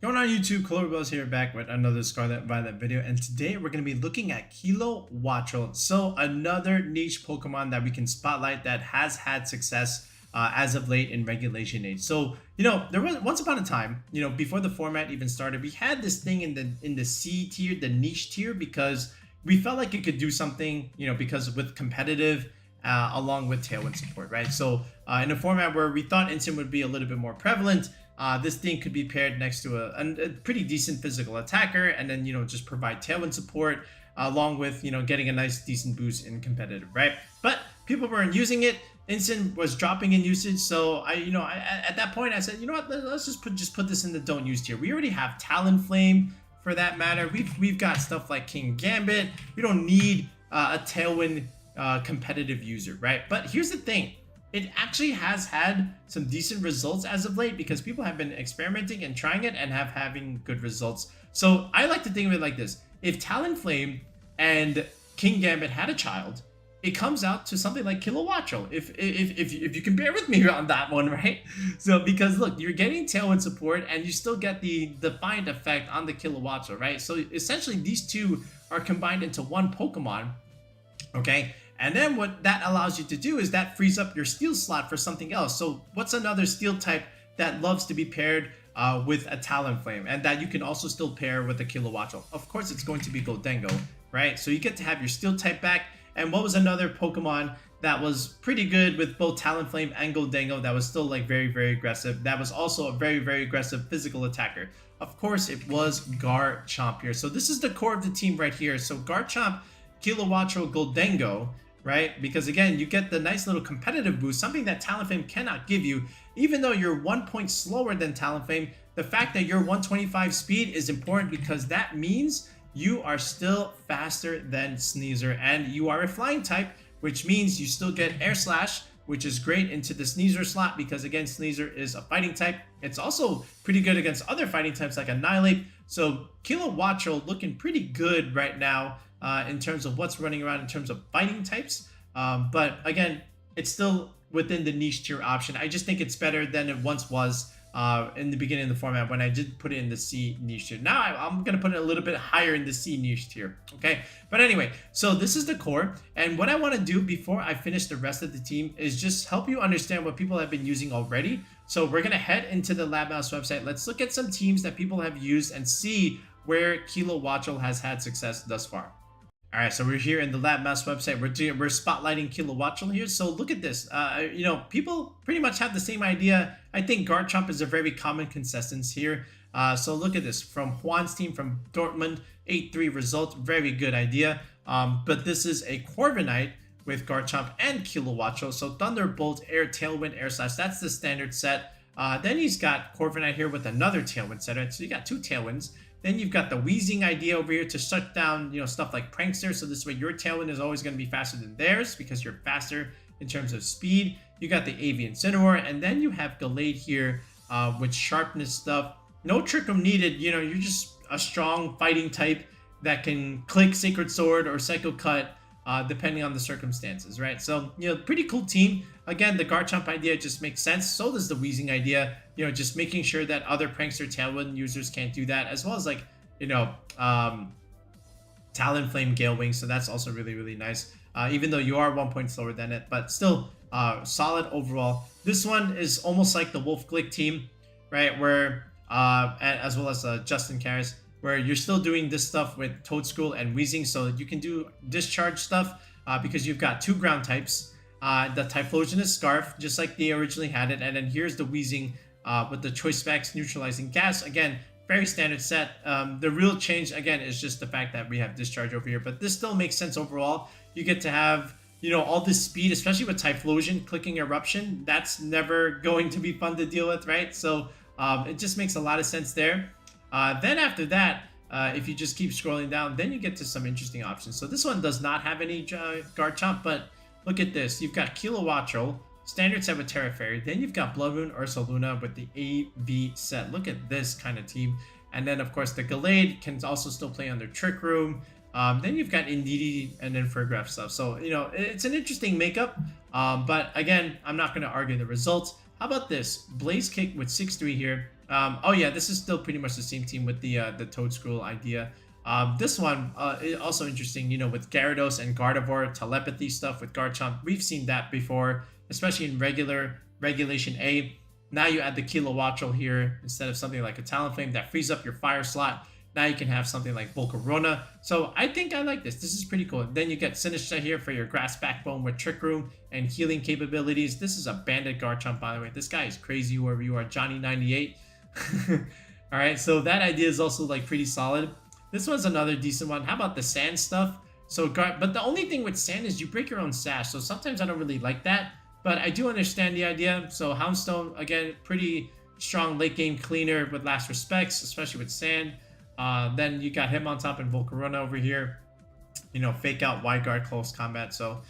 Going on YouTube, Kilowattrel here back with another Scarlet Violet video, and today we're going to be looking at Kilowattrel. So another niche Pokemon that we can spotlight that has had success as of late in Regulation H. So there was once upon a time, before the format even started, we had this thing in the C tier, the niche tier, because we felt like it could do something, because with competitive. Along with Tailwind support, right? So in a format where we thought Instant would be a little bit more prevalent, this thing could be paired next to a pretty decent physical attacker, and then just provide Tailwind support along with getting a nice decent boost in competitive, right? But people weren't using it. Instant was dropping in usage, so at that point I said, let's just put this in the don't use tier. We already have Talonflame for that matter. We've got stuff like Kingambit. We don't need a Tailwind competitive user, right? But here's the thing, it actually has had some decent results as of late because people have been experimenting and trying it and having good results. So I like to think of it like this: if Talonflame and Kingambit had a child, it comes out to something like Kilowattrel, if you can bear with me on that one, right? So because look, you're getting Tailwind support and you still get the defined effect on the Kilowattrel, right? So essentially these two are combined into one Pokemon, okay? And then what that allows you to do is that frees up your steel slot for something else. So what's another steel type that loves to be paired with a Talonflame and that you can also still pair with a Kilowattrel? Of course, it's going to be Gholdengo, right? So you get to have your steel type back. And what was another Pokemon that was pretty good with both Talonflame and Gholdengo that was still like very, very aggressive? That was also a very, very aggressive physical attacker. Of course, it was Garchomp here. So this is the core of the team right here. So Garchomp, Kilowattrel, Gholdengo, right? Because again, you get the nice little competitive boost, something that Talonflame cannot give you. Even though you're 1 point slower than Talonflame, the fact that you're 125 speed is important because that means you are still faster than Sneasler, and you are a flying type, which means you still get Air Slash, which is great into the Sneasler slot because again, Sneasler is a fighting type. It's also pretty good against other fighting types like Annihilate. So Kilowattrel looking pretty good right now in terms of what's running around in terms of fighting types. But again, it's still within the niche tier option. I just think it's better than it once was in the beginning of the format when I did put it in the C niche tier. Now I'm going to put it a little bit higher in the C niche tier, okay? But anyway, so this is the core. And what I want to do before I finish the rest of the team is just help you understand what people have been using already. So we're going to head into the Lab Mouse website. Let's look at some teams that people have used and see where Kilowattrel has had success thus far. All right, so we're here in the Lab Mouse website. We're spotlighting Kilowattrel here. So look at this. People pretty much have the same idea. I think Garchomp is a very common consensus here. So look at this from Juan's team from Dortmund, 8-3 result. Very good idea. But this is a Corviknight with Garchomp and Kilowattrel. So Thunderbolt, Air, Tailwind, Air Slash. That's the standard set. Then he's got Corviknight here with another Tailwind set. Right? So you got two Tailwinds. Then you've got the Wheezing idea over here to shut down, stuff like Prankster. So this way your Tailwind is always going to be faster than theirs because you're faster in terms of speed. You got the AV Incineroar, and then you have Gallade here with sharpness stuff. No Trick Room needed. You're just a strong fighting type that can click Sacred Sword or Psycho Cut depending on the circumstances, right? So, pretty cool team. Again, the Garchomp idea just makes sense. So does the Wheezing idea. Just making sure that other Prankster Tailwind users can't do that, as well as like, Talonflame Gale Wing. So that's also really, really nice. Even though you are 1 point slower than it, but still solid overall. This one is almost like the Wolf Glick team, right? Where, as well as Justin Karras, where you're still doing this stuff with Toadscruel and Wheezing. So you can do discharge stuff because you've got two ground types. The Typhlosionist Scarf, just like they originally had it. And then here's the Wheezing with the Choice Specs Neutralizing Gas. Again, very standard set. The real change, again, is just the fact that we have Discharge over here. But this still makes sense overall. You get to have, all this speed, especially with Typhlosion clicking Eruption. That's never going to be fun to deal with, right? So it just makes a lot of sense there. Then after that, if you just keep scrolling down, then you get to some interesting options. So this one does not have any Garchomp, but look at this. You've got Kilowattrel, standard set with Terra Fairy. Then you've got Bloodmoon, Ursaluna with the AV set. Look at this kind of team. And then, of course, the Gallade can also still play under Trick Room. Then you've got Indeedee and then Fergraph stuff. So, it's an interesting makeup. But again, I'm not going to argue the results. How about this? Blaze Kick with 6-3 here. Oh yeah, this is still pretty much the same team with the Toad Scroll idea. This one is also interesting, you know, with Gyarados and Gardevoir, telepathy stuff with Garchomp. We've seen that before, especially in regulation A. Now you add the Kilowattrel here instead of something like a Talonflame that frees up your fire slot. Now you can have something like Volcarona. So I think I like this. This is pretty cool. Then you get Sinister here for your Grass Backbone with Trick Room and healing capabilities. This is a Bandit Garchomp, by the way. This guy is crazy, whoever you are, Johnny98. All right, so that idea is also like pretty solid. This one's another decent one. How about the sand stuff? So, but the only thing with sand is you break your own sash. So sometimes I don't really like that, but I do understand the idea. So Houndstone, again, pretty strong late game cleaner with last respects, especially with sand. Then you got Hitmontop and Volcarona over here. You know, fake out wide guard close combat. So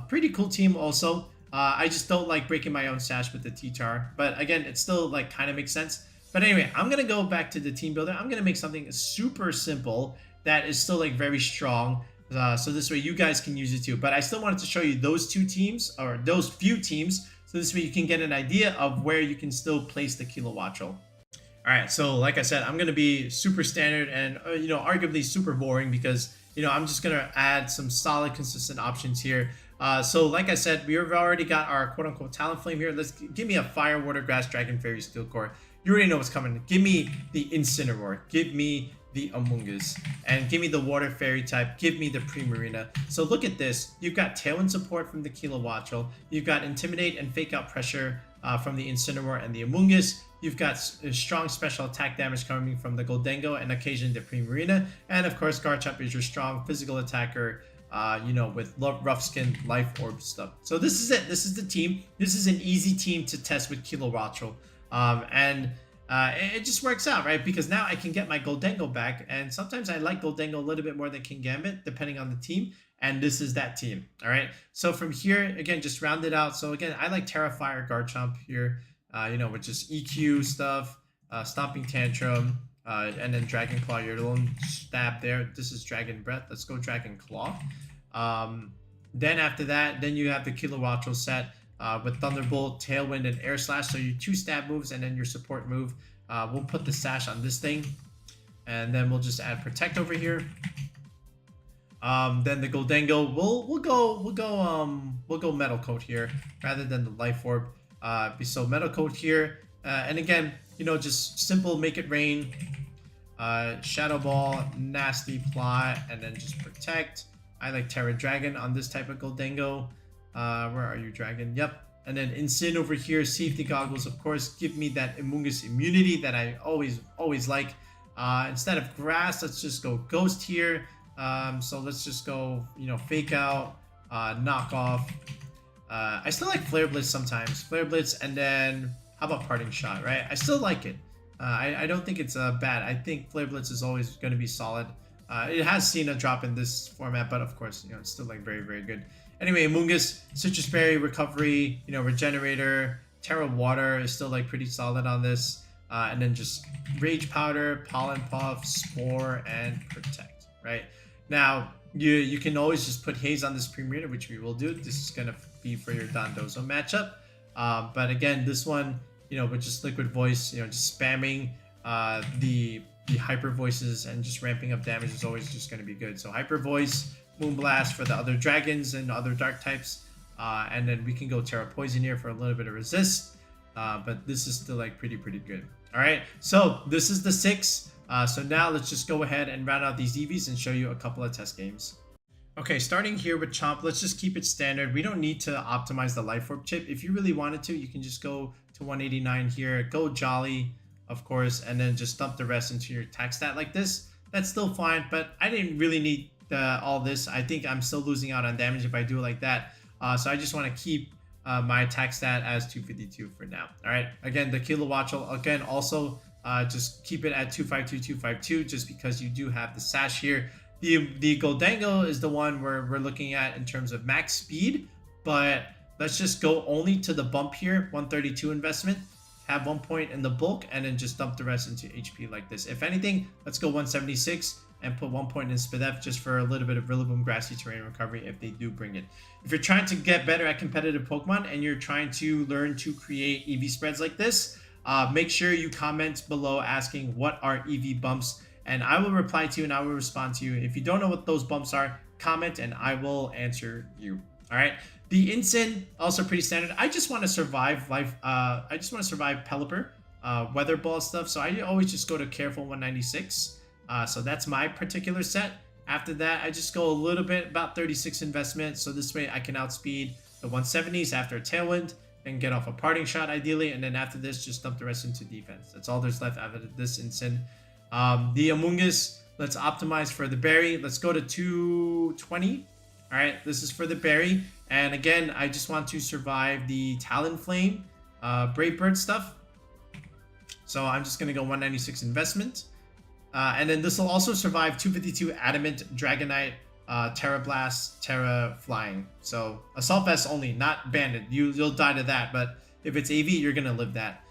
pretty cool team also. I just don't like breaking my own sash with the T-Tar. But again, it still like kind of makes sense. But anyway, I'm going to go back to the team builder. I'm going to make something super simple that is still like very strong. So this way you guys can use it too. But I still wanted to show you those two teams or those few teams. So this way you can get an idea of where you can still place the Kilowattrel. All right, so like I said, I'm going to be super standard and, you know, arguably super boring because, you know, I'm just going to add some solid, consistent options here. So like I said, we've already got our quote-unquote Talonflame here. Let's give me a Fire, Water, Grass, Dragon, Fairy, Steel Core. You already know what's coming. Give me the Incineroar. Give me the Amoongus. And give me the Water Fairy type. Give me the Primarina. So look at this. You've got Tailwind support from the Kilowattrel. You've got Intimidate and Fake Out Pressure from the Incineroar and the Amoongus. You've got strong special attack damage coming from the Gholdengo and occasionally the Primarina. And of course, Garchomp is your strong physical attacker, you know, with rough skin, life orb stuff. So this is it. This is the team. This is an easy team to test with Kilowattrel. It just works out, right? Because now I can get my Gholdengo back. And sometimes I like Gholdengo a little bit more than Kingambit, depending on the team. And this is that team. All right. So from here, again, just round it out. So again, I like Terrifier Garchomp here. You know, with just EQ stuff, Stomping Tantrum, and then Dragon Claw, your own stab there. This is Dragon Breath. Let's go Dragon Claw. Then after that, then you have the Kilowattrel set with Thunderbolt, Tailwind, and Air Slash. So your 2 stab moves and then your support move. We'll put the sash on this thing, and then we'll just add Protect over here. Then the Gholdengo, we'll go Metal Coat here rather than the Life Orb. So Metal Coat here, and again, you know, just simple Make It Rain, Shadow Ball, Nasty Plot, and then just Protect. I like Terra Dragon on this type of Gholdengo. Where are you, Dragon? Yep. And then Incin over here, Safety Goggles, of course, give me that Amoongus immunity that I always like. Instead of Grass, let's just go Ghost here. So let's just go, you know, Fake Out, Knock Off. I still like Flare Blitz sometimes. Flare Blitz, and then how about Parting Shot, right? I still like it. I don't think it's bad. I think Flare Blitz is always going to be solid. It has seen a drop in this format, but of course, you know, it's still like very, very good. Anyway, Amoongus, Citrus Berry, Recovery, you know, Regenerator, Terra Water is still like pretty solid on this. And then just Rage Powder, Pollen Puff, Spore, and Protect, right? Now, you can always just put Haze on this Primarina, which we will do. This is going to be for your Dondozo matchup. But again, this one, you know, with just Liquid Voice, you know, just spamming the Hyper Voices and just ramping up damage is always just going to be good. So Hyper Voice, Moonblast for the other dragons and other dark types. And then we can go Terra Poison here for a little bit of resist. But this is still like pretty good. All right, so this is the 6. So now let's just go ahead and round out these EVs and show you a couple of test games. Okay, starting here with Chomp, let's just keep it standard. We don't need to optimize the Life Orb chip. If you really wanted to, you can just go to 189 here, go Jolly, of course, and then just dump the rest into your attack stat like this. That's still fine, but I didn't really need all this. I think I'm still losing out on damage if I do it like that. So I just want to keep my attack stat as 252 for now. All right, again, the Kilowattrel, again, also just keep it at 252, 252, just because you do have the sash here. The Gholdengo is the one we're looking at in terms of max speed, but let's just go only to the bump here, 132 investment, have 1 point in the bulk, and then just dump the rest into HP like this. If anything, let's go 176 and put 1 point in Spadef just for a little bit of Rillaboom Grassy Terrain recovery if they do bring it. If you're trying to get better at competitive Pokemon and you're trying to learn to create EV spreads like this, make sure you comment below asking what are EV bumps, and I will reply to you and I will respond to you. If you don't know what those bumps are, comment and I will answer you. All right. The Incin, also pretty standard. I just want to survive life. I just want to survive Pelipper, Weather Ball stuff. So I always just go to Careful 196. So that's my particular set. After that, I just go a little bit, about 36 investment. So this way I can outspeed the 170s after a Tailwind and get off a Parting Shot ideally. And then after this, just dump the rest into defense. That's all there's left after this Incin. The Amoongus, let's optimize for the berry. Let's go to 220. All right, this is for the berry. And again, I just want to survive the Talonflame, Brave Bird stuff. So I'm just going to go 196 investment. And then this will also survive 252 Adamant, Dragonite, Terra Blast, Terra Flying. So Assault Vest only, not Bandit. You'll die to that. But if it's AV, you're going to live that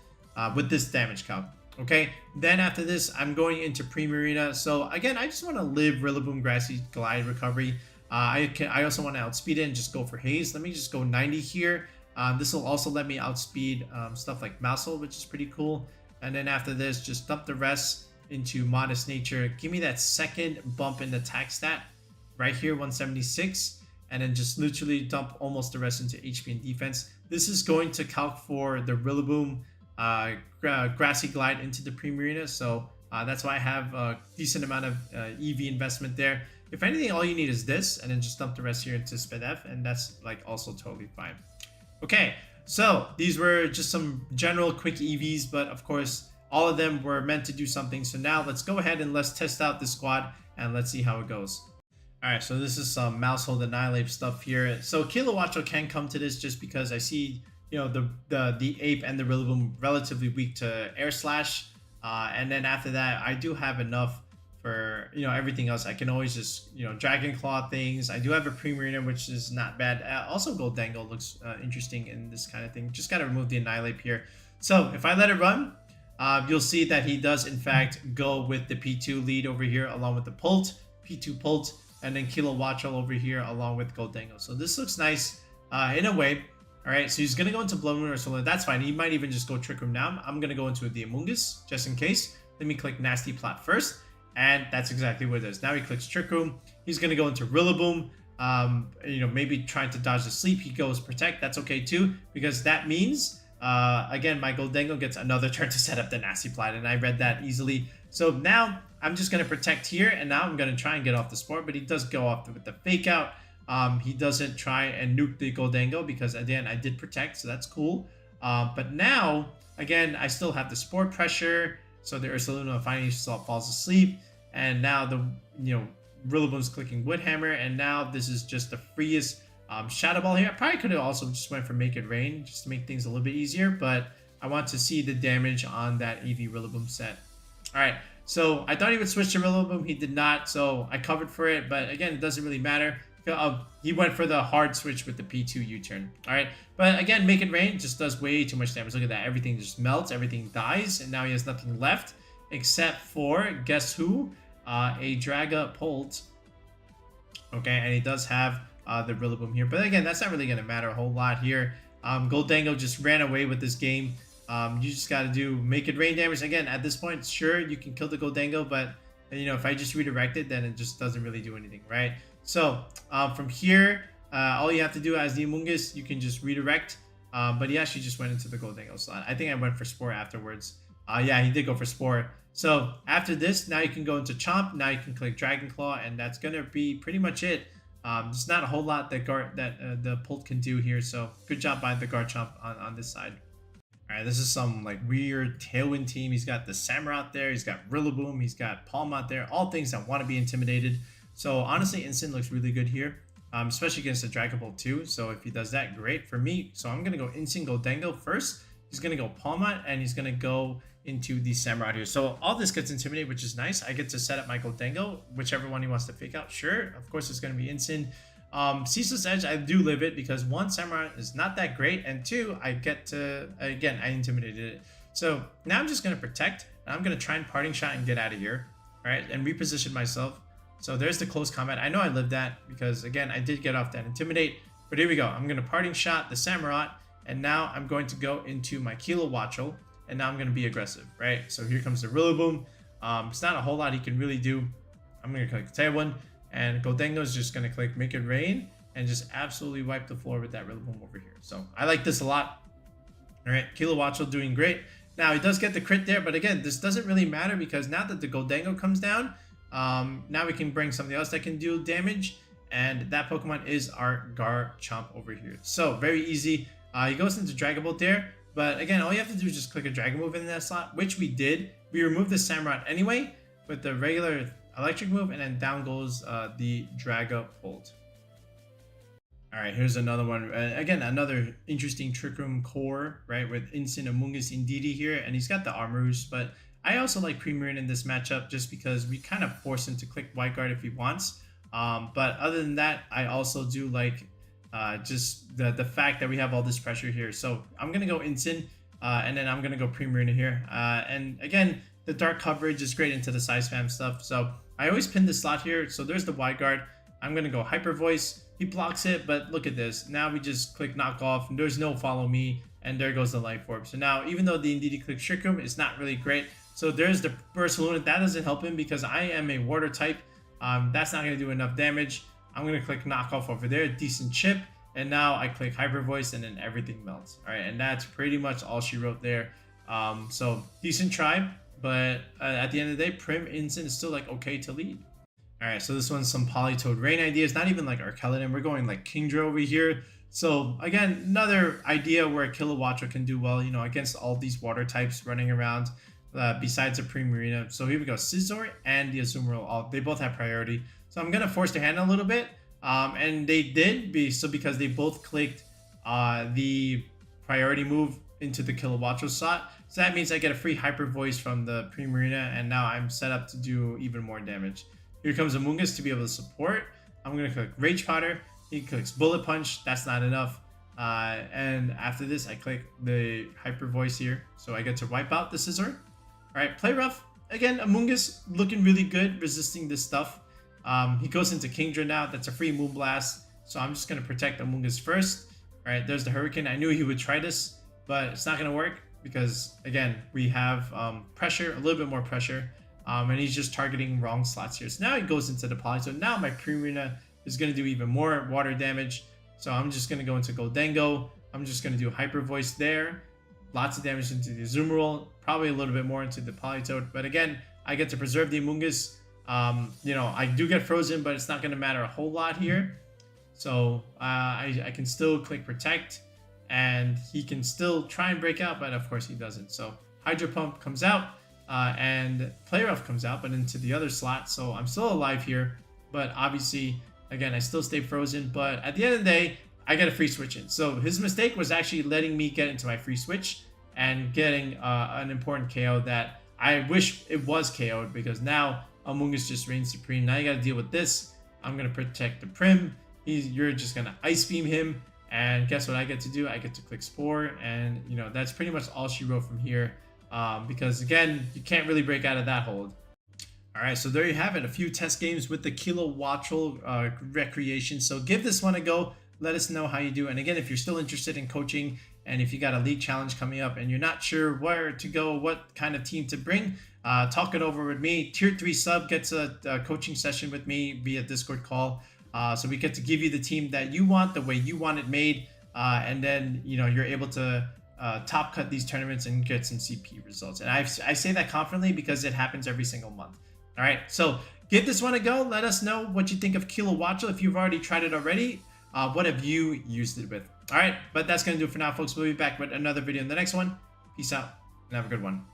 with this damage count. Okay, then after this, I'm going into Primarina. So again, I just want to live Rillaboom, Grassy Glide Recovery. I also want to outspeed it and just go for Haze. Let me just go 90 here. This will also let me outspeed stuff like Mousel, which is pretty cool. And then after this, just dump the rest into Modest Nature. Give me that second bump in the attack stat right here, 176. And then just literally dump almost the rest into HP and defense. This is going to calc for the Rillaboom, Grassy Glide into the Primarina. So that's why I have a decent amount of EV investment there. If anything, all you need is this, and then just dump the rest here into SpedF, and that's like also totally fine. Okay, so these were just some general quick EVs, but of course, all of them were meant to do something. So now let's go ahead and let's test out the squad, and let's see how it gouse. All right, so this is some Mousehold Annihilate stuff here. So Kilowattrel can come to this just because I see, you know, the Ape and the Rillaboom relatively weak to Air Slash, and then after that, I do have enough for, you know, everything else. I can always just, you know, Dragon Claw things. I do have a Primarina, which is not bad. Also, Gholdengo looks interesting in this kind of thing. Just got to remove the Annihilate here. So if I let it run, you'll see that he does, in fact, go with the P2 lead over here, along with the Pult, P2 Pult, and then Kilowattrel over here, along with Gholdengo. So this looks nice in a way. All right, so he's going to go into Blood Moon or Solar. That's fine. He might even just go Trick Room now. I'm going to go into the Amoongus, just in case. Let me click Nasty Plot first. And that's exactly what it is. Now he clicks Trick Room. He's going to go into Rillaboom. You know, maybe trying to dodge the sleep. He goes Protect. That's okay too, because that means, again, my Gholdengo gets another turn to set up the Nasty Plot. And I read that easily. So now I'm just going to Protect here. And now I'm going to try and get off the Sport. But he does go off with the Fake Out. He doesn't try and nuke the Gholdengo because, again, I did Protect. So that's cool. But now, again, I still have the Sport Pressure. So the Ursaluna finally falls asleep. And now the, you know, Rillaboom's clicking Woodhammer. And now this is just the freest Shadow Ball here. I probably could have also just went for Make It Rain just to make things a little bit easier. But I want to see the damage on that EV Rillaboom set. All right. So I thought he would switch to Rillaboom. He did not. So I covered for it. But again, it doesn't really matter. He went for the hard switch with the P2 U-turn. All right. But again, Make It Rain just does way too much damage. Look at that. Everything just melts. Everything dies. And now he has nothing left except for, guess who? A Dragapult. Okay. And he does have the Rillaboom here. But again, that's not really going to matter a whole lot here. Gholdengo just ran away with this game. You just got to do Make It Rain damage. Again, at this point, sure, you can kill the Gholdengo. But, you know, if I just redirect it, then it just doesn't really do anything, right? So from here, all you have to do as the Amoongus, you can just redirect. But he actually just went into the Gholdengo slot. I think I went for Spore afterwards. Yeah, he did go for Spore. So after this, now you can go into Chomp. Now you can click Dragon Claw, and that's gonna be pretty much it. There's not a whole lot that the Pult can do here. So good job by the Garchomp on this side. All right, this is some like weird Tailwind team. He's got the Samurott there. He's got Rillaboom. He's got Palmont there. All things that want to be intimidated. So honestly, Incin looks really good here, especially against the Dragapult too. So if he does that, great for me. So I'm gonna go Incin Gholdengo first. He's gonna go Palmont, and he's gonna go into the Samurott here. So all this gets intimidated, which is nice. I get to set up my Gholdengo, whichever one he wants to fake out. Sure, of course it's gonna be Incin. Ceaseless Edge, I do live it because one, Samurott is not that great, and two, I get to, again, I intimidated it. So now I'm just gonna Protect, and I'm gonna try and Parting Shot and get out of here, all right, and reposition myself. So there's the Close Combat. I know I lived that because, again, I did get off that Intimidate. But here we go. I'm going to Parting Shot the Samurott. And now I'm going to go into my Kilowattrel. and now I'm going to be aggressive, right? So here comes the Rillaboom. It's not a whole lot he can really do. I'm going to click Tailwind, and Gholdengo is just going to click Make It Rain and just absolutely wipe the floor with that Rillaboom over here. So I like this a lot. All right, Kilowattrel doing great. Now he does get the crit there, but again, this doesn't really matter because now that the Gholdengo comes down, now we can bring something else that can do damage, and that Pokemon is our Garchomp over here. So very easy. He goes into Dragon Bolt there, but again, all you have to do is just click a Dragon move in that slot, which we did. We removed the Samurott anyway with the regular electric move, and then down goes the Dragon Bolt. All right, here's another one. Again, another interesting Trick Room core, right, with Incineroar Amoongus Indeedee here, and he's got the Armorus, but I also like Primarina in this matchup just because we kind of force him to click White Guard if he wants. But other than that, I also do like just the fact that we have all this pressure here. So I'm going to go Incin, and then I'm going to go Primarina here. And again, the dark coverage is great into the side spam stuff. So I always pin this slot here. So there's the White Guard. I'm going to go Hyper Voice. He blocks it, but look at this. Now we just click Knock Off, and there's no Follow Me, and there goes the Life Orb. So now, even though the Indeedee clicks Trick Room, it's not really great. So there's the Burst Balloon. That doesn't help him because I am a Water type. That's not going to do enough damage. I'm going to click Knock Off over there. Decent chip. And now I click Hyper Voice, and then everything melts. All right, and that's pretty much all she wrote there. So decent try, but at the end of the day, Prim Incin is still like okay to lead. All right, so this one's some Politoed Rain ideas, not even like Arkeladin. We're going like Kingdra over here. So again, another idea where Kilowattrel can do well, you know, against all these water types running around besides a Primarina. So here we go, Scizor and the Azumarill, they both have priority. So I'm gonna force their hand a little bit, and they did because they both clicked the priority move into the Kilowattrel slot. So that means I get a free Hyper Voice from the Primarina, and now I'm set up to do even more damage. Here comes Amoongus to be able to support. I'm going to click Rage Powder. He clicks Bullet Punch. That's not enough. And after this, I click the Hyper Voice here. So I get to wipe out the Scizor. All right, Play Rough. Again, Amoongus looking really good, resisting this stuff. He goes into Kingdra now. That's a free Moonblast. So I'm just going to protect Amoongus first. All right, there's the Hurricane. I knew he would try this, but it's not going to work because, again, we have pressure, a little bit more pressure. And he's just targeting wrong slots here. So now he goes into the Poly. So now my Primarina is going to do even more water damage. So I'm just going to go into Gholdengo. I'm just going to do Hyper Voice there. Lots of damage into the Azumarill. Probably a little bit more into the Politoed. But again, I get to preserve the Amoongus. You know, I do get frozen, but it's not going to matter a whole lot here. So I can still click Protect. And he can still try and break out, but of course he doesn't. So Hydro Pump comes out. And Play Rough comes out, but into the other slot. So I'm still alive here, but obviously, again, I still stay frozen. But at the end of the day, I get a free switch in. So his mistake was actually letting me get into my free switch and getting an important KO that I wish it was KO'd, because now Amoongus just reigns supreme. Now you got to deal with this. I'm going to protect the Prim. You're just going to Ice Beam him. And guess what I get to do? I get to click Spore. And, you know, that's pretty much all she wrote from here. Because again, you can't really break out of that hold. All right, so there you have it, a few test games with the Kilowattrel recreation. So give this one a go. Let us know how you do. And again, if you're still interested in coaching, and if you got a league challenge coming up and you're not sure where to go, what kind of team to bring, talk it over with me. Tier 3 sub gets a coaching session with me via Discord call. So we get to give you the team that you want, the way you want it made, and then, you know, you're able to top cut these tournaments and get some CP results. And I say that confidently because it happens every single month. All right, so give this one a go. Let us know what you think of Kilowattrel. If you've already tried it already, what have you used it with? All right, but that's going to do it for now, folks. We'll be back with another video in the next one. Peace out and have a good one.